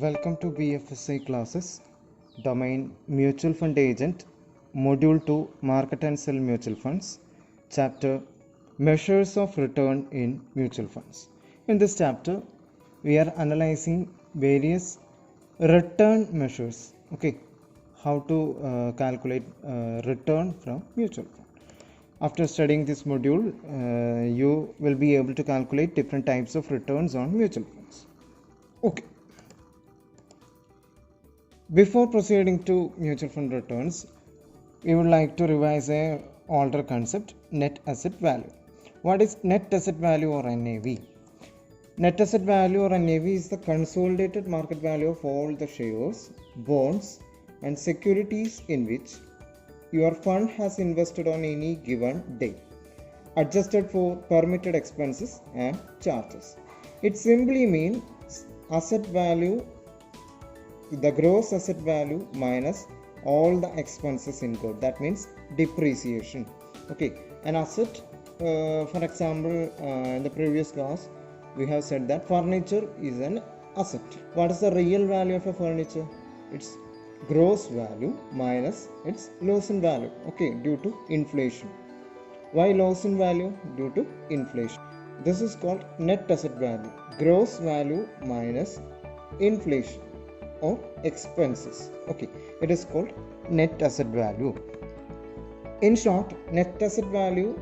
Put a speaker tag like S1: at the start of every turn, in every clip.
S1: Welcome to BFSI classes, Domain Mutual Fund Agent, Module 2 Market and Sell Mutual Funds, Chapter Measures of Return in Mutual Funds. In this chapter, we are analyzing various return measures. Okay, how to calculate return from mutual fund. After studying this module, you will be able to calculate different types of returns on mutual funds. Okay. Before proceeding to mutual fund returns, we would like to revise a older concept, net asset value. What is net asset value or NAV? Net asset value or NAV is the consolidated market value of all the shares, bonds and securities in which your fund has invested on any given day, adjusted for permitted expenses and charges. It simply means asset value, the gross asset value minus all the expenses incurred. That means depreciation. Okay, an asset, for example, in the previous class we have said that furniture is an asset. What is the real value of a furniture? It's gross value minus its loss in value, okay, due to inflation. Why loss in value? Due to inflation. This is called net asset value, gross value minus inflation or expenses. Okay, it is called net asset value. In short, net asset value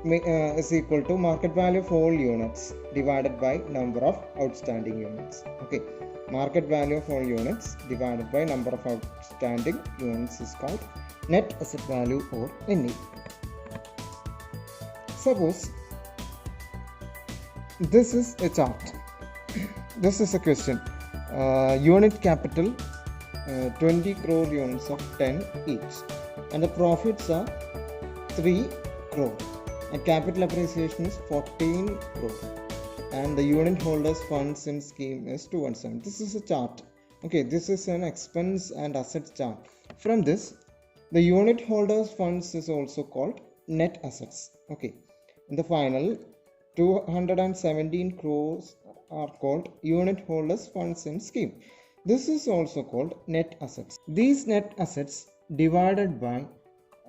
S1: is equal to market value of all units divided by number of outstanding units. Okay, market value of all units divided by number of outstanding units is called net asset value or NAV. Suppose this is a chart. This is a question. Unit capital 20 crore units of 10 each, and the profits are 3 crore, and capital appreciation is 14 crore, and the unit holders funds in scheme is 217. This is a chart. Okay, this is an expense and assets chart. From this, the unit holders funds is also called net assets. Okay, in the final 217 crores are called unit holders funds in scheme. This is also called net assets. These net assets divided by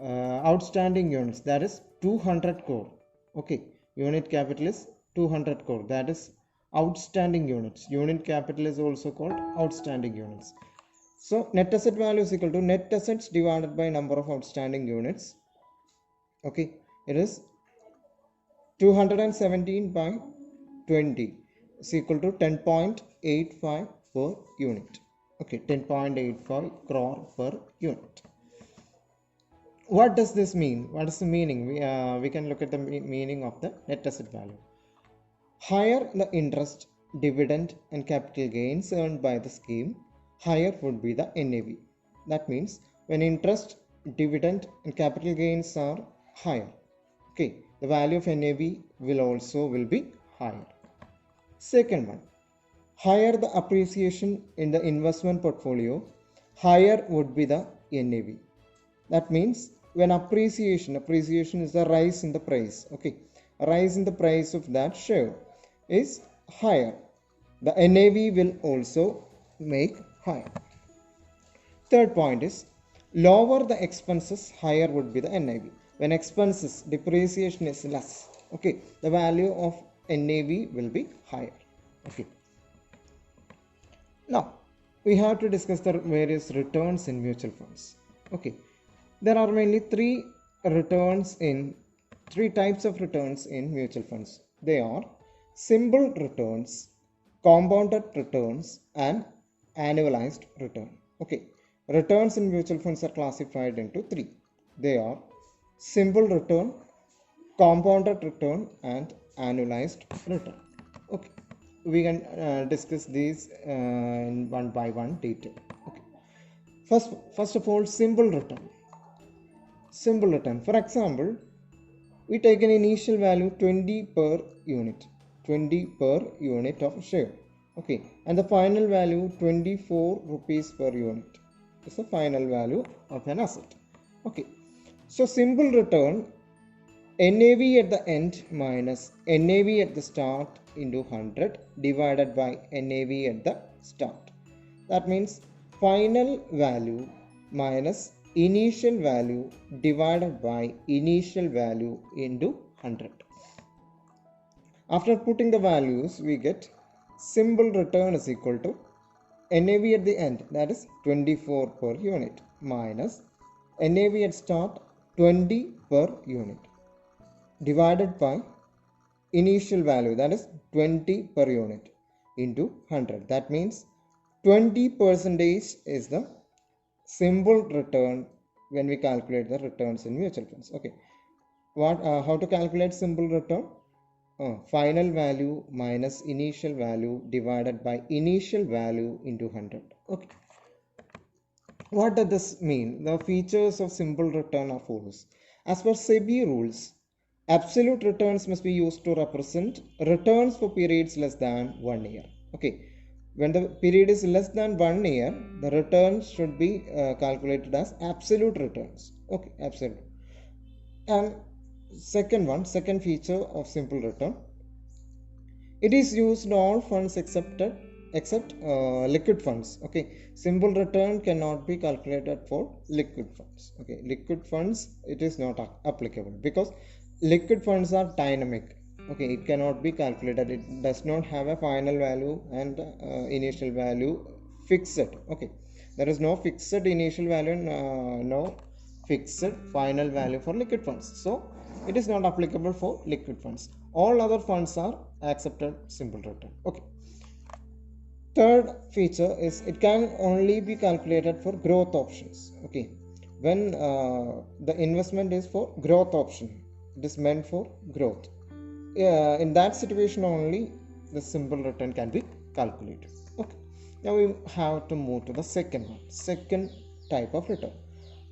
S1: outstanding units, that is 200 crore. Okay, unit capital is 200 crore, that is outstanding units. Unit capital is also called outstanding units. So net asset value is equal to net assets divided by number of outstanding units. Okay, it is 217 by 20 is equal to 10.85 per unit. Okay, 10.85 crore per unit. What does this mean? What is the meaning? We can look at the meaning of the net asset value. Higher the interest, dividend and capital gains earned by the scheme, higher would be the NAV. That means when interest, dividend and capital gains are higher, okay, the value of NAV will be higher. Second one, higher the appreciation in the investment portfolio, higher would be the NAV. That means when appreciation is the rise in the price, okay, a rise in the price of that share is higher, the NAV will also make higher. Third point is lower the expenses, higher would be the NAV. When expenses, depreciation is less, okay, the value of NAV will be higher. Okay, now we have to discuss the various returns in mutual funds. Okay, there are mainly three types of returns in mutual funds. They are simple returns, compounded returns and annualized return. Okay, returns in mutual funds are classified into three. They are simple return, compounded return and annualized return. Okay, we can discuss these in one by one detail. Okay, first of all, simple return. For example, we take an initial value 20 per unit of share, okay, and the final value 24 rupees per unit is the final value of an asset. Okay, so simple return NAV at the end minus NAV at the start into 100 divided by NAV at the start. That means final value minus initial value divided by initial value into 100. After putting the values, we get symbol return is equal to NAV at the end, that is 24 per unit, minus NAV at start 20 per unit, divided by initial value, that is 20 per unit, into 100. That means 20% is the symbol return when we calculate the returns in mutual funds. Okay, how to calculate symbol return? Final value minus initial value divided by initial value into 100. Okay, what does this mean? The features of symbol return are follows. As per SEBI rules, absolute returns must be used to represent returns for periods less than 1 year. Okay, when the period is less than 1 year, the returns should be calculated as absolute returns. Okay, absolute. And second feature of simple return, it is used in all funds except liquid funds. Okay, simple return cannot be calculated for liquid funds. Okay, liquid funds, it is not applicable because liquid funds are dynamic. Okay, it cannot be calculated. It does not have a final value and initial value fixed. Okay, there is no fixed initial value and no fixed final value for liquid funds, so it is not applicable for liquid funds. All other funds are accepted simple return. Okay, third feature is it can only be calculated for growth options. Okay, when the investment is for growth option, it is meant for growth. In that situation only the simple return can be calculated. Okay, now we have to move to the second type of return.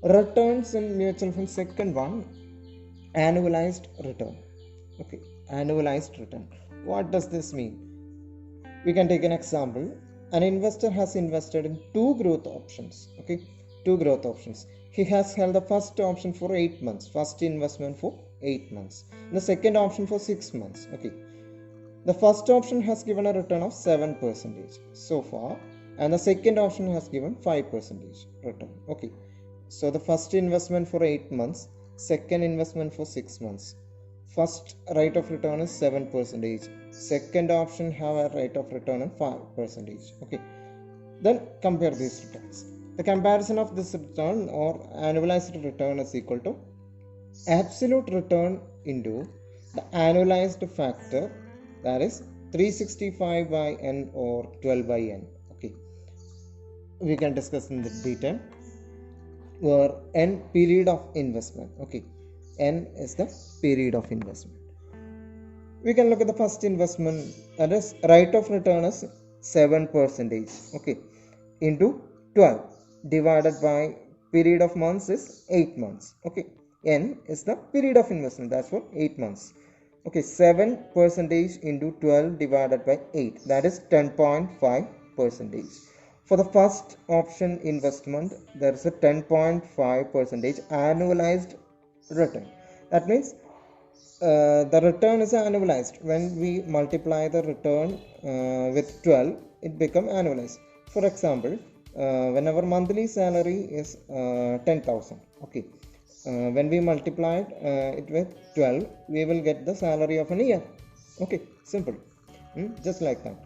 S1: Returns in mutual fund. Second one, annualized return. Okay, annualized return. What does this mean? We can take an example. An investor has invested in two growth options. Okay, two growth options. He has held the first option for 8 months, first investment for 8 months, and the second option for 6 months. Okay, the first option has given a return of 7% so far, and the second option has given 5% return. Okay, so the first investment for 8 months, second investment for 6 months. First rate of return is 7%. Second option have a rate of return of 5%. Okay, then compare these returns. The comparison of this return or annualized return is equal to absolute return into the annualized factor, that is 365 by n or 12 by n. Okay, we can discuss in the detail. Where n period of investment. Okay, n is the period of investment. We can look at the first investment, that is rate of return is 7%. Okay, into 12 divided by period of months is 8 months. Okay, n is the period of investment, that's for 8 months. Okay, 7% into 12 divided by 8, that is 10.5%. For the first option investment, there is a 10.5% annualized return. That means the return is annualized. When we multiply the return with 12, it becomes annualized. For example, when our monthly salary is 10,000, okay, when we multiply it with 12, we will get the salary of an year. Okay, simple. Just like that.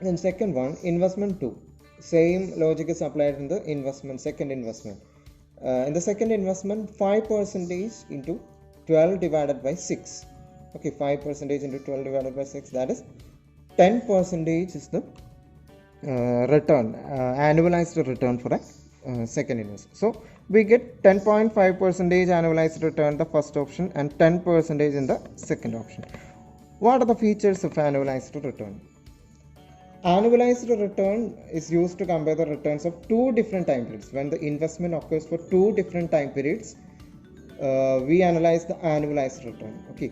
S1: Then second one, investment 2. Same logic is applied in the investment, second investment. In the second investment, 5% into 12 divided by 6. Okay, 5% into 12 divided by 6, that is 10% is the return, annualized return for a second investment. So we get 10.5% annualized return the first option and 10% in the second option. What are the features of annualized return? Annualized return is used to compare the returns of two different time periods. When the investment occurs for two different time periods, we analyze the annualized return. Okay.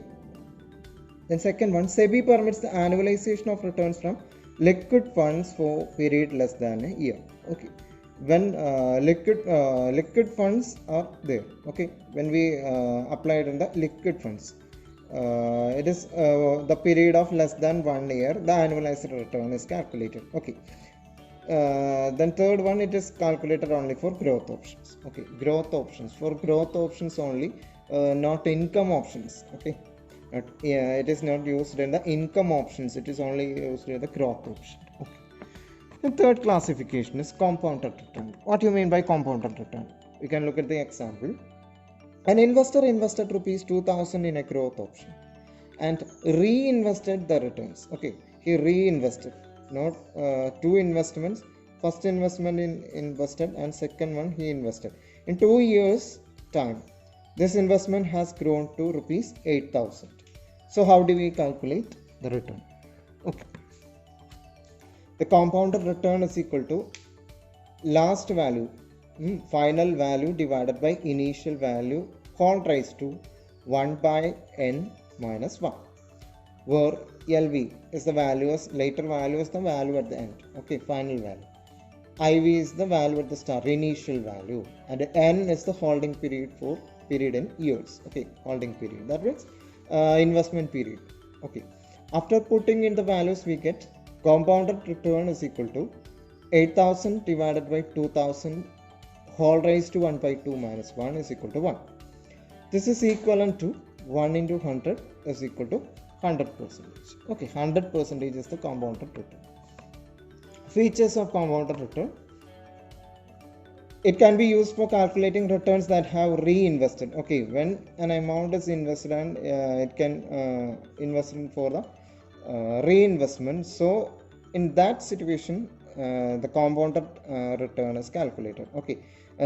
S1: Then second one, SEBI permits the annualization of returns from liquid funds for period less than a year. Okay. when liquid funds are there. Okay, when we applied in the liquid funds, it is the period of less than 1 year, the annualized return is calculated. Okay, then third one, it is calculated only for growth options. Okay, growth options, for growth options only, not income options. Okay, not, yeah, it is not used in the income options, it is only used in the growth option. Okay. The third classification is compounded return. What do you mean by compounded return? We can look at the example. An investor invested rupees 2000 in a growth option and reinvested the returns. Okay, he reinvested, not two investments. First investment invested and second one he invested. In 2 years time, this investment has grown to rupees 8000. So how do we calculate the return? Okay, the compounded return is equal to last value, final value divided by initial value whole raised to 1 by n minus 1, where LV is the value, is later value is the value at the end. Okay, final value. IV is the value at the start, initial value, and n is the holding period for period in years. Okay, holding period, that means investment period. Okay, after putting in the values, we get compounded return is equal to 8000 divided by 2000 whole raised to 1 by 2 minus 1 is equal to 1. This is equivalent to 1 into 100 is equal to 100%. Okay, 100% is the compounded return. Features of compounded return: it can be used for calculating returns that have reinvested. Okay, when an amount is invested and it can invest for the reinvestment, so in that situation the compounded return is calculated. Okay,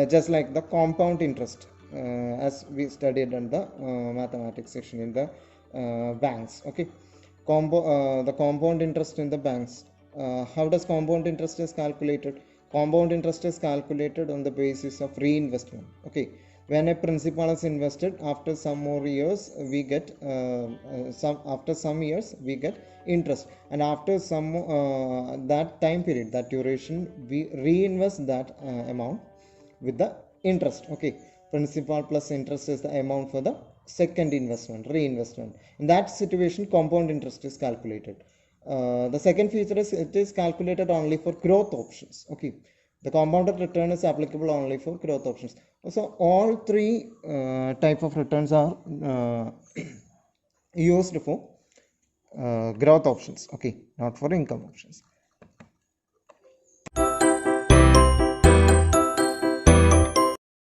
S1: just like the compound interest, as we studied in the mathematics section in the banks. Okay, the compound interest in the banks, how does compound interest is calculated? Compound interest is calculated on the basis of reinvestment. Okay, when a principal is invested, after some more years we get after some years we get interest, and after some that time period, that duration, we reinvest that amount with the interest. Okay, principal plus interest is the amount for the second investment, reinvestment. In that situation, compound interest is calculated. The second feature is it is calculated only for growth options. Okay, the compounded return is applicable only for growth options. So all three type of returns are used for growth options. Okay, not for income options.